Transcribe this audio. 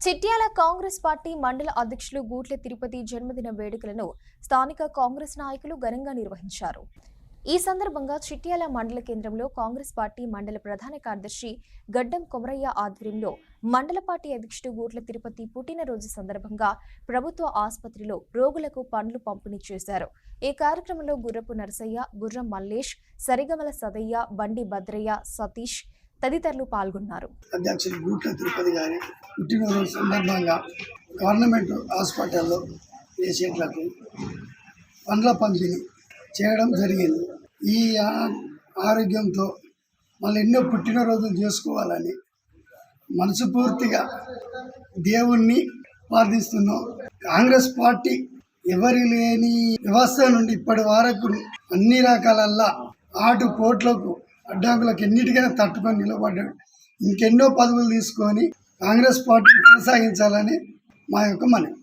Chityal Congress party మండల అధ్యక్షులు గూట్ల తిరుపతి జన్మదిన వేడుకలను స్థానిక కాంగ్రెస్ నాయకులు ఘనంగా నిర్వహించారు. ఈ సందర్భంగా చిట్యాల మండల కేంద్రంలో కాంగ్రెస్ పార్టీ మండల ప్రధాన కార్యదర్శి గడ్డం కొమరయ్య ఆధ్వర్యంలో మండల పార్టీ అధ్యక్షుడు గూట్ల తిరుపతి పుట్టినరోజు సందర్భంగా ప్రభుత్వ ఆసుపత్రిలో రోగులకు పండ్లు పంపిణీ చేశారు. ఈ కార్యక్రమంలో గుర్రపు నరసయ్య, గుర్రం మల్లేష్, సరిగమల సదయ్య, బండి భద్రయ్య, సతీష్ తదితరులు పాల్గొన్నారు. అధ్యక్షులు గూట్ల తిరుపతి గారి పుట్టినరోజు సందర్భంగా గవర్నమెంట్ హాస్పిటల్లో పేషెంట్లకు పండ్ల పంపిణీ చేయడం జరిగింది. ఈ ఆరోగ్యంతో మళ్ళీ ఎన్నో పుట్టినరోజులు చేసుకోవాలని మనస్ఫూర్తిగా దేవుణ్ణి ప్రార్థిస్తున్నాం. కాంగ్రెస్ పార్టీ ఎవరి లేని వ్యవస్థ నుండి ఇప్పటి వరకు అన్ని రకాలల్లా ఆటు పోట్లకు అడ్డంకులకు ఎన్నిటికైనా తట్టుకొని నిలబడ్డాడు. ఇంకెన్నో పదవులు తీసుకొని కాంగ్రెస్ పార్టీ కొనసాగించాలని మా యొక్క మనవి.